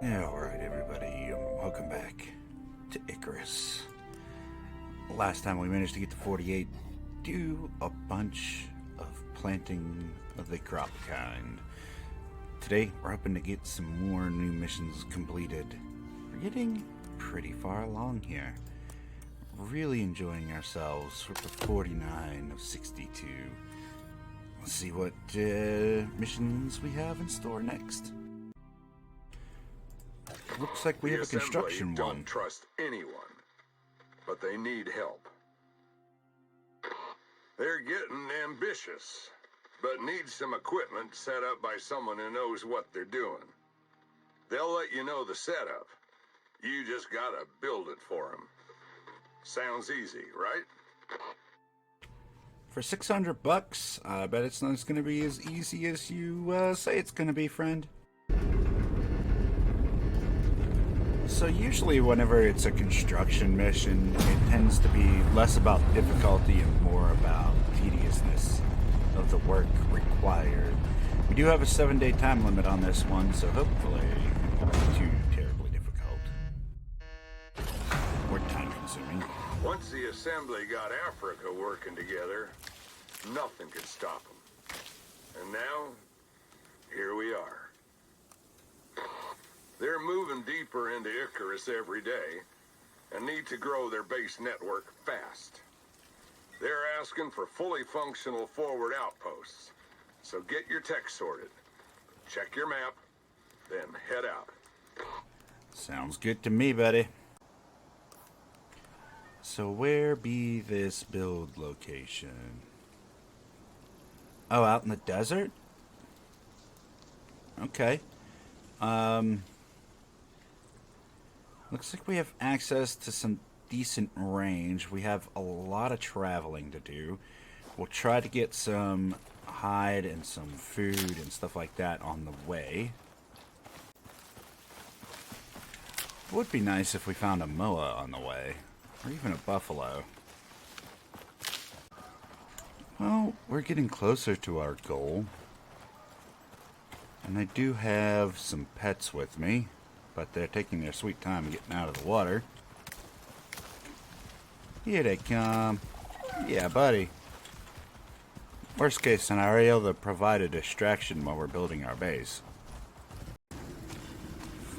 Alright everybody, welcome back to Icarus. Last time we managed to get to 48, do a bunch of planting of the crop kind. Today we're hoping to get some more new missions completed. We're getting pretty far along here. Really enjoying ourselves with the 49 of 62. Let's see what missions we have in store next. Looks like we have a construction one. Don't trust anyone, but they need help. They're getting ambitious, but need some equipment set up by someone who knows what they're doing. They'll let you know the setup. You just gotta build it for them. Sounds easy, right? For 600 bucks, I bet it's not going to be as easy as you say it's going to be, friend. So usually whenever it's a construction mission, it tends to be less about difficulty and more about tediousness of the work required. We do have a 7-day time limit on this one, so hopefully it won't be too terribly difficult. Or time consuming. Once the assembly got Africa working together, nothing could stop them. And now, here we are. They're moving deeper into Icarus every day and need to grow their base network fast. They're asking for fully functional forward outposts. So get your tech sorted, check your map, then head out. Sounds good to me, buddy. So where be this build location? Oh, out in the desert? Okay. Looks like we have access to some decent range. We have a lot of traveling to do. We'll try to get some hide and some food and stuff like that on the way. Would be nice if we found a moa on the way. Or even a buffalo. Well, we're getting closer to our goal. And I do have some pets with me. But they're taking their sweet time getting out of the water. Here they come. Yeah, buddy. Worst case scenario, they'll provide a distraction while we're building our base.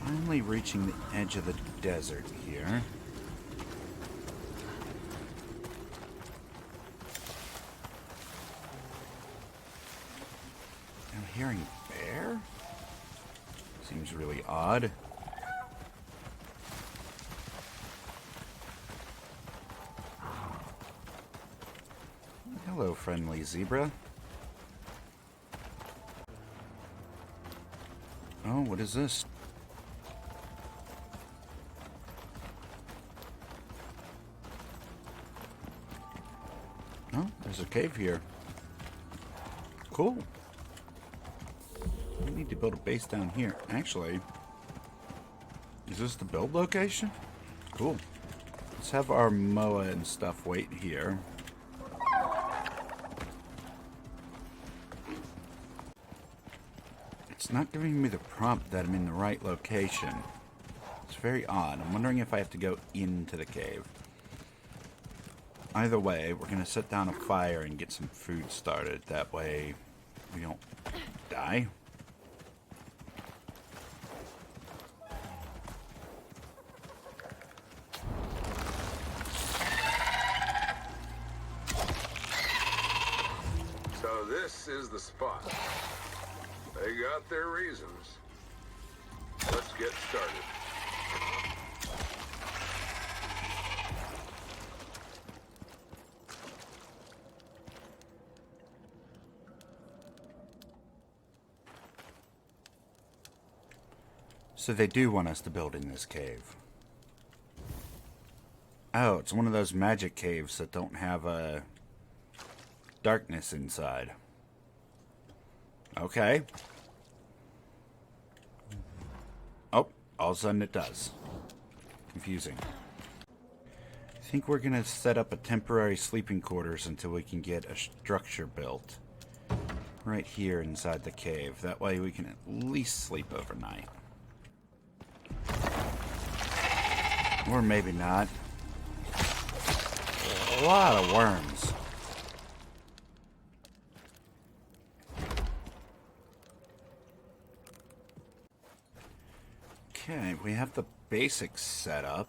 Finally reaching the edge of the desert here. I'm hearing bear? Seems really odd. Hello, friendly zebra. Oh, what is this? Oh, there's a cave here. Cool. We need to build a base down here. Actually, is this the build location? Cool. Let's have our moa and stuff wait here. It's not giving me the prompt that I'm in the right location. It's very odd. I'm wondering if I have to go into the cave. Either way, we're going to set down a fire and get some food started. That way we don't die. So this is the spot. They got their reasons. Let's get started. So they do want us to build in this cave. Oh, it's one of those magic caves that don't have a darkness inside. Okay. Oh, all of a sudden it does. Confusing. I think we're going to set up a temporary sleeping quarters until we can get a structure built. Right here inside the cave. That way we can at least sleep overnight. Or maybe not. A lot of worms. Okay, we have the basics set up.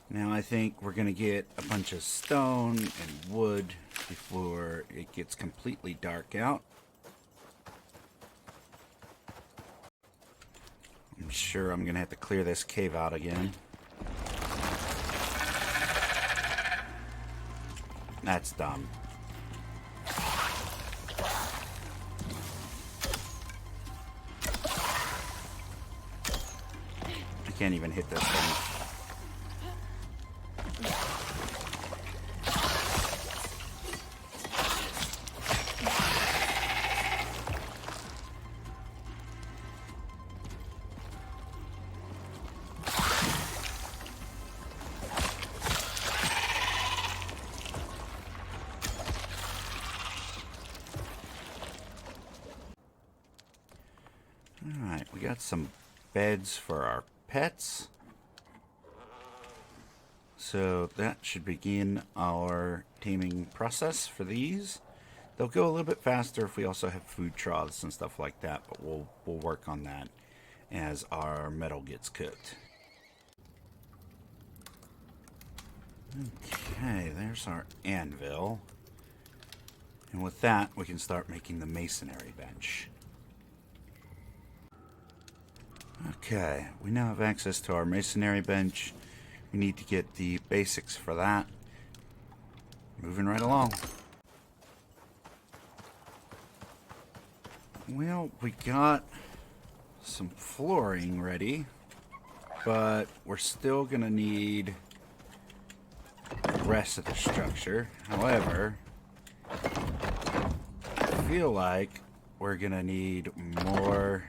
Now I think we're going to get a bunch of stone and wood before it gets completely dark out. I'm sure I'm going to have to clear this cave out again. That's dumb. I can't even hit this thing. Alright, we got some beds for our pets. So that should begin our taming process for these. They'll go a little bit faster if we also have food troughs and stuff like that, but we'll work on that as our metal gets cooked. Okay, there's our anvil. And with that, we can start making the masonry bench. Okay, we now have access to our masonry bench. We need to get the basics for that. Moving right along. Well, we got some flooring ready, but we're still gonna need the rest of the structure. However, I feel like we're gonna need more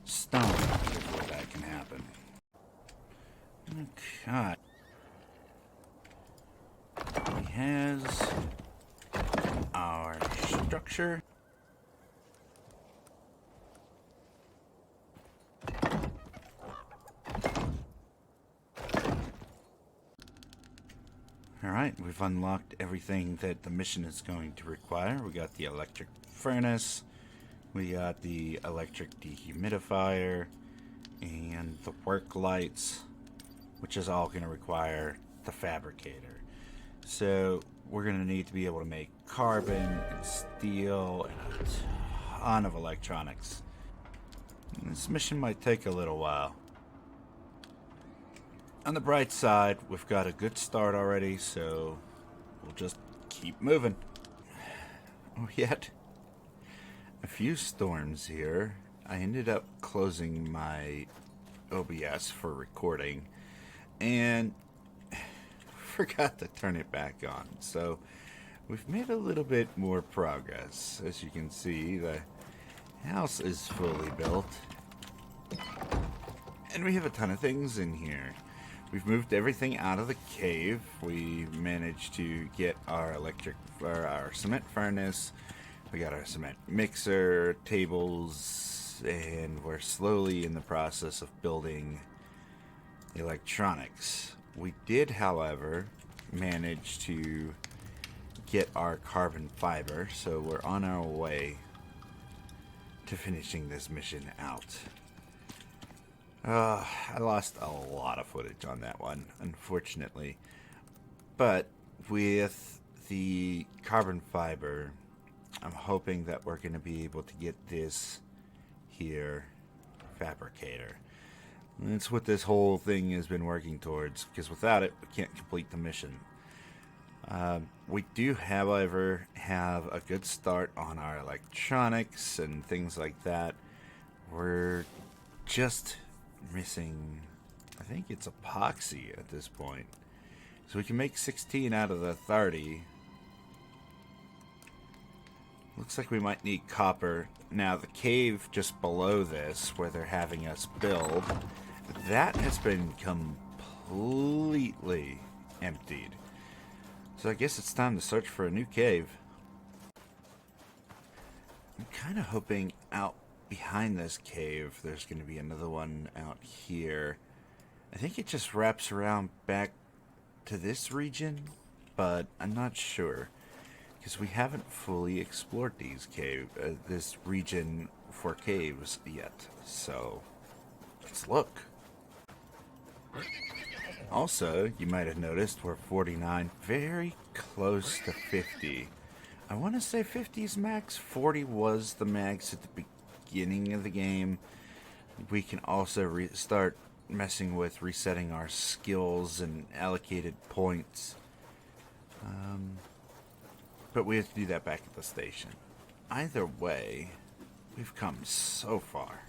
stone before that can happen. Okay. He has our structure. Alright, we've unlocked everything that the mission is going to require. We got the electric furnace, we got the electric dehumidifier, and the work lights, which is all going to require the fabricator. So we're going to need to be able to make carbon and steel and a ton of electronics. And this mission might take a little while. On the bright side, we've got a good start already, so we'll just keep moving. Oh, yet a few storms here. I ended up closing my OBS for recording and forgot to turn it back on. So we've made a little bit more progress. As you can see, the house is fully built. And we have a ton of things in here. We've moved everything out of the cave. We managed to get our our cement furnace. We got our cement mixer, tables, and we're slowly in the process of building electronics. We did, however, manage to get our carbon fiber, so we're on our way to finishing this mission out. I lost a lot of footage on that one, unfortunately. But with the carbon fiber, I'm hoping that we're going to be able to get this here fabricator. That's what this whole thing has been working towards, because without it, we can't complete the mission. We do, however, have a good start on our electronics and things like that. We're just missing, I think it's epoxy at this point. So we can make 16 out of the 30. Looks like we might need copper. Now the cave just below this, where they're having us build, that has been completely emptied. So I guess it's time to search for a new cave. I'm kind of hoping out behind this cave, there's going to be another one out here. I think it just wraps around back to this region, but I'm not sure. Because we haven't fully explored this region for caves yet. So, let's look. Also, you might have noticed we're 49, very close to 50. I want to say 50's max. 40 was the max at the beginning of the game. We can also start messing with resetting our skills and allocated points. But we have to do that back at the station. Either way, we've come so far.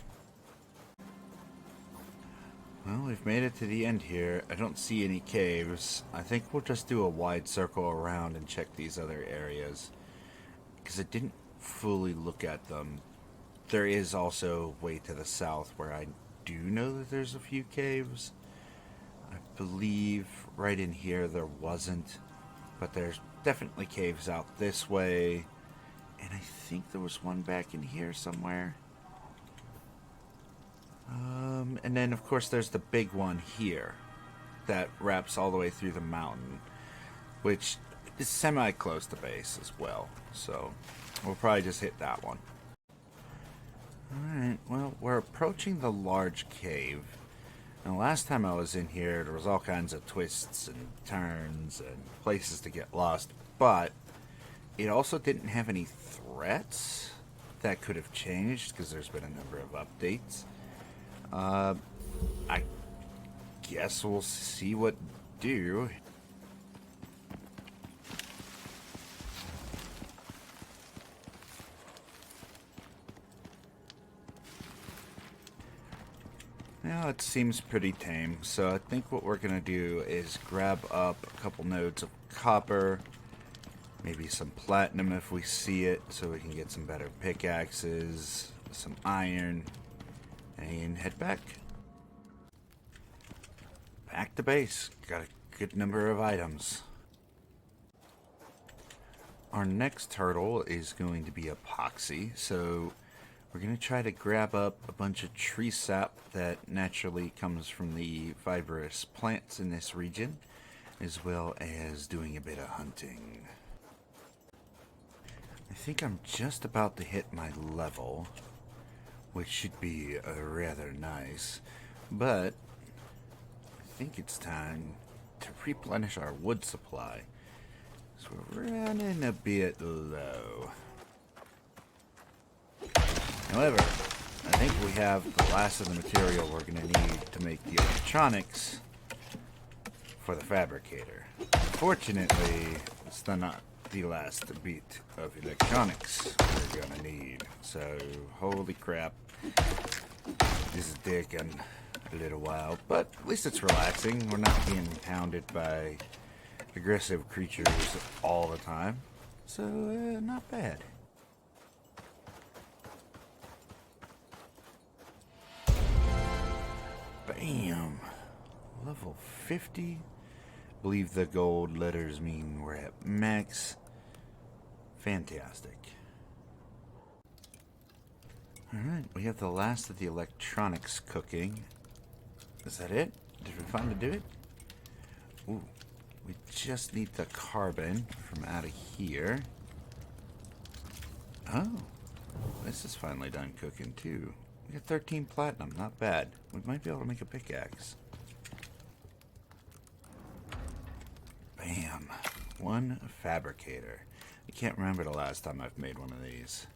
Well, we've made it to the end here. I don't see any caves. I think we'll just do a wide circle around and check these other areas, because I didn't fully look at them. There is also way to the south where I do know that there's a few caves. I believe right in here there wasn't, but there's definitely caves out this way. And I think there was one back in here somewhere. And then of course there's the big one here that wraps all the way through the mountain, which is semi-close to base as well. So we'll probably just hit that one. Alright, well, we're approaching the large cave. Now, last time I was in here, there was all kinds of twists and turns and places to get lost, but it also didn't have any threats that could have changed, because there's been a number of updates. I guess we'll see what do. Now it seems pretty tame, so I think what we're going to do is grab up a couple nodes of copper, maybe some platinum if we see it, so we can get some better pickaxes, some iron, and head back. Back to base. Got a good number of items. Our next hurdle is going to be epoxy, so we're going to try to grab up a bunch of tree sap that naturally comes from the fibrous plants in this region, as well as doing a bit of hunting. I think I'm just about to hit my level, which should be rather nice, but I think it's time to replenish our wood supply. So we're running a bit low. However, I think we have the last of the material we're going to need to make the electronics for the fabricator. Unfortunately, it's not the last bit of electronics we're going to need. So, holy crap. This is taking a little while, but at least it's relaxing. We're not being pounded by aggressive creatures all the time. So, not bad. Bam! Level 50. I believe the gold letters mean we're at max. Fantastic. Alright, we have the last of the electronics cooking. Is that it? Did we finally do it? Ooh, we just need the carbon from out of here. Oh, this is finally done cooking too. We got 13 platinum, not bad. We might be able to make a pickaxe. Bam. One fabricator. I can't remember the last time I've made one of these.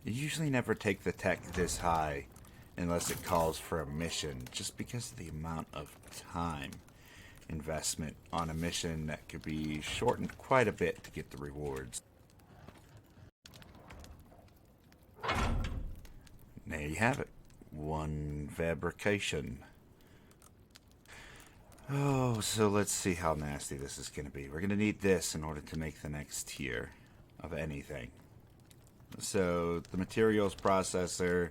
I usually never take the tech this high unless it calls for a mission, just because of the amount of time investment on a mission that could be shortened quite a bit to get the rewards. There you have it. One fabrication. Oh, so let's see how nasty this is going to be. We're going to need this in order to make the next tier of anything. So the materials processor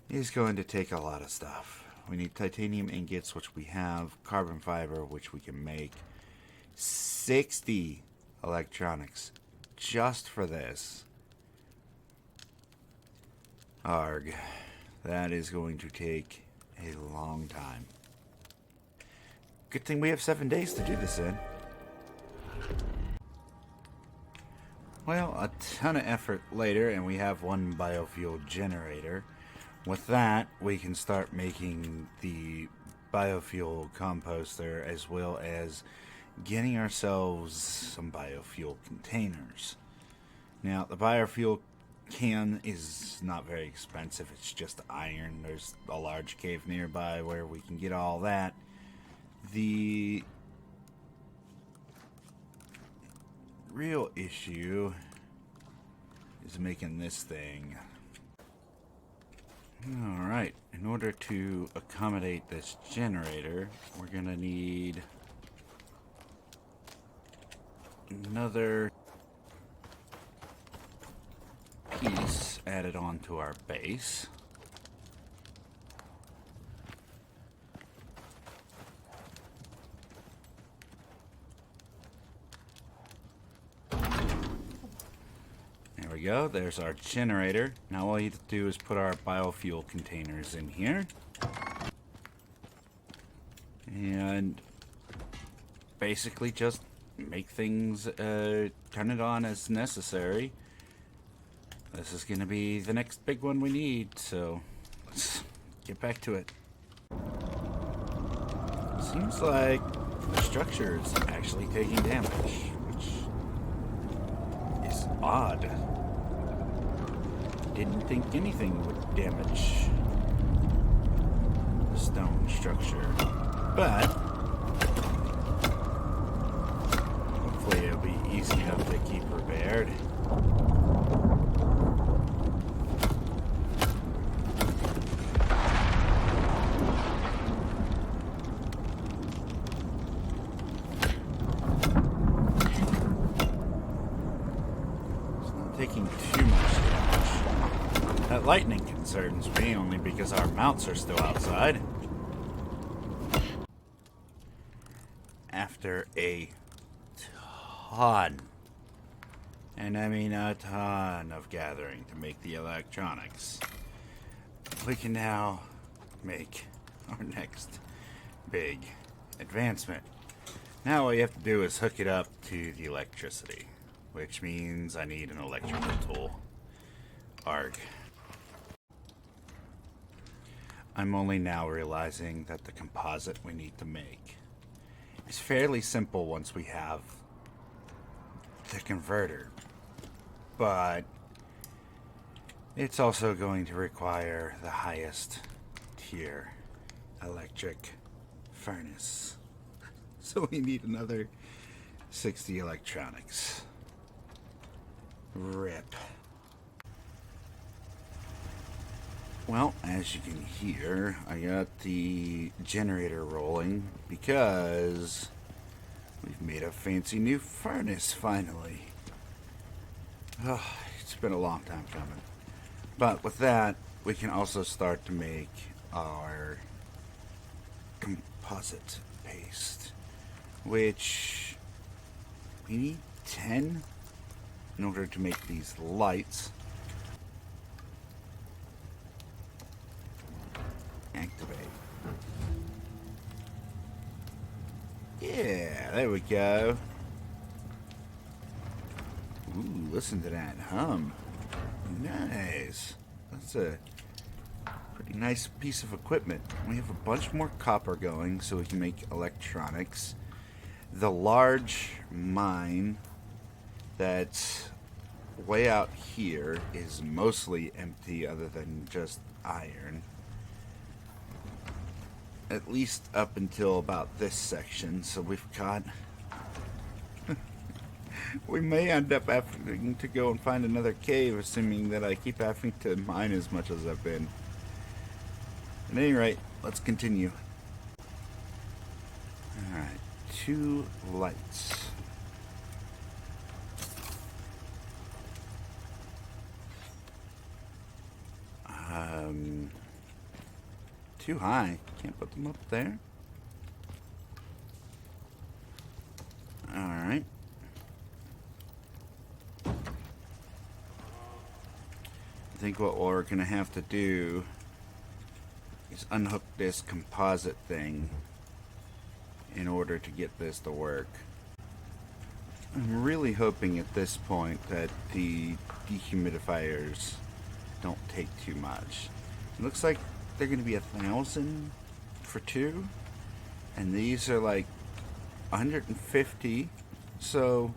is going to take a lot of stuff. We need titanium ingots, which we have, carbon fiber, which we can make, 60 electronics just for this. Arg. That is going to take a long time. Good thing we have 7 days to do this in. Well, a ton of effort later, and we have one biofuel generator. With that, we can start making the biofuel composter, as well as getting ourselves some biofuel containers. Now, the biofuel can is not very expensive. It's just iron. There's a large cave nearby where we can get all that. The real issue is making this thing. Alright, in order to accommodate this generator, we're gonna need another piece added onto our base. There we go, there's our generator. Now all you have to do is put our biofuel containers in here. And basically just make things, turn it on as necessary. This is going to be the next big one we need, so let's get back to it. Seems like the structure is actually taking damage, which is odd. Didn't think anything would damage the stone structure, but hopefully it'll be easy enough to keep repaired. Taking too much damage. That lightning concerns me only because our mounts are still outside. After a ton, and I mean a ton of gathering to make the electronics, we can now make our next big advancement. Now all you have to do is hook it up to the electricity. Which means I need an electrical tool. Arg. I'm only now realizing that the composite we need to make is fairly simple once we have the converter. But it's also going to require the highest tier electric furnace. So we need another 60 electronics. Rip. Well, as you can hear, I got the generator rolling because we've made a fancy new furnace finally. Oh, it's been a long time coming. But with that, we can also start to make our composite paste, which we need 10 in order to make these lights. Activate. Yeah, there we go. Ooh, listen to that hum. Nice. That's a pretty nice piece of equipment. We have a bunch more copper going so we can make electronics. The large mine that's way out here is mostly empty other than just iron. At least up until about this section. So we've got... we may end up having to go and find another cave, assuming that I keep having to mine as much as I've been. At any rate, let's continue. Alright, 2 lights. Too high. Can't put them up there. think what we're going to have to do is unhook this composite thing in order to get this to work. I'm really hoping at this point that the dehumidifiers don't take too much. It looks like they're going to be 1,000 for 2, and these are like 150. So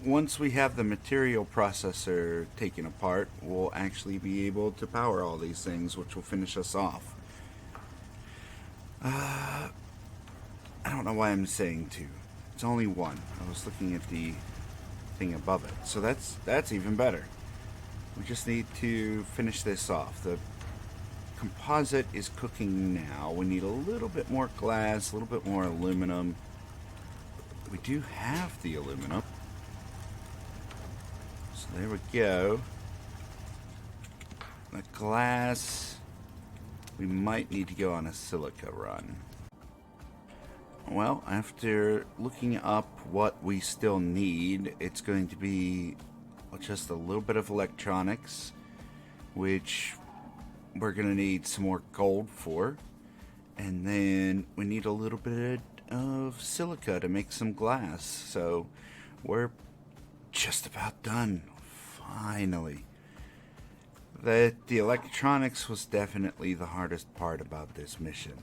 once we have the material processor taken apart, we'll actually be able to power all these things, which will finish us off. I don't know why I'm saying 2. It's only 1. I was looking at the thing above it. So that's even better. We just need to finish this off. The composite is cooking now. We need a little bit more glass, a little bit more aluminum. We do have the aluminum. So there we go. The glass, we might need to go on a silica run. Well, after looking up what we still need, it's going to be just a little bit of electronics, which we're going to need some more gold for. And then we need a little bit of silica to make some glass. So we're just about done. Finally. The electronics was definitely the hardest part about this mission.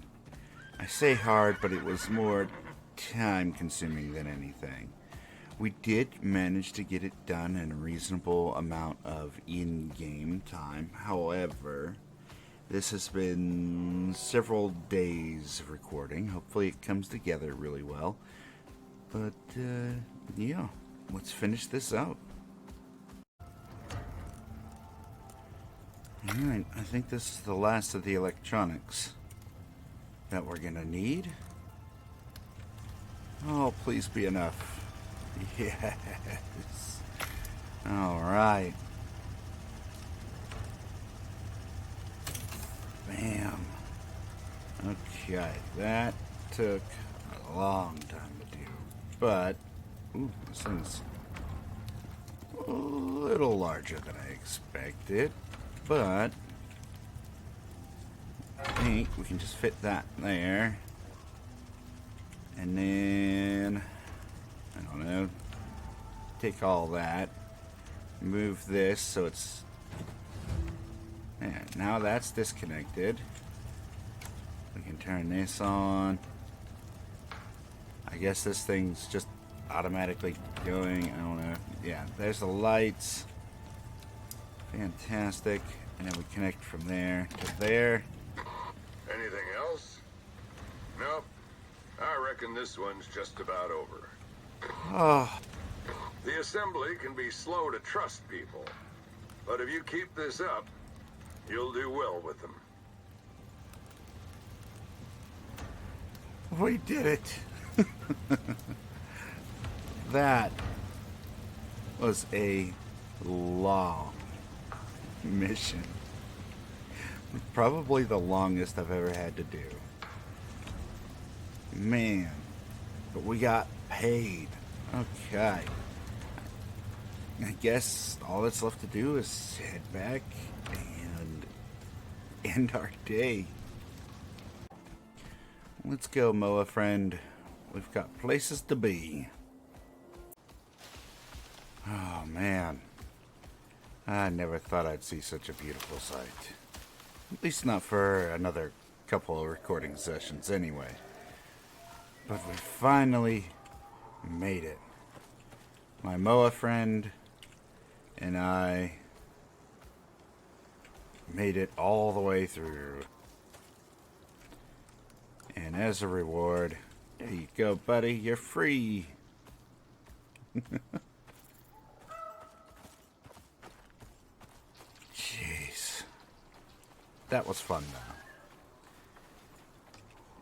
I say hard, but it was more time-consuming than anything. We did manage to get it done in a reasonable amount of in-game time. However, this has been several days of recording. Hopefully it comes together really well. But, yeah, let's finish this out. Alright, I think this is the last of the electronics that we're gonna need. Oh, please be enough. Yes. Alright. Bam. Okay, that took a long time to do. But, ooh, this thing's a little larger than I expected. But I think we can just fit that there. And then, I don't know, take all that, move this so it's, yeah, now that's disconnected. We can turn this on. I guess this thing's just automatically going, I don't know. Yeah, there's the lights. Fantastic. And then we connect from there to there. Anything else? Nope. I reckon this one's just about over. Oh, The assembly can be slow to trust people, but if you keep this up, you'll do well with them. we did it. That was a long mission. Probably the longest I've ever had to do. Man, but we got paid. Okay. I guess all that's left to do is head back and end our day. Let's go, Moa friend. We've got places to be. Oh, man. I never thought I'd see such a beautiful sight. At least not for another couple of recording sessions anyway. But we finally made it. My Moa friend and I made it all the way through. And as a reward, there you go, buddy, you're free. Jeez. That was fun,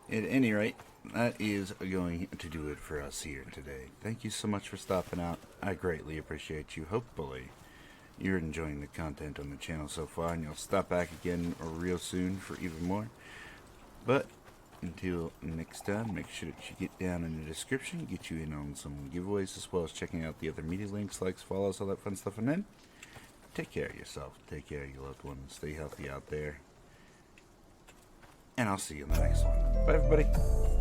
though. At any rate, that is going to do it for us here today. Thank you so much for stopping out. I greatly appreciate you. Hopefully, you're enjoying the content on the channel so far, and you'll stop back again real soon for even more. But until next time, make sure that you get down in the description, get you in on some giveaways, as well as checking out the other media links, likes, follows, all that fun stuff. And then, take care of yourself. Take care of your loved ones. Stay healthy out there. And I'll see you in the next one. Bye, everybody.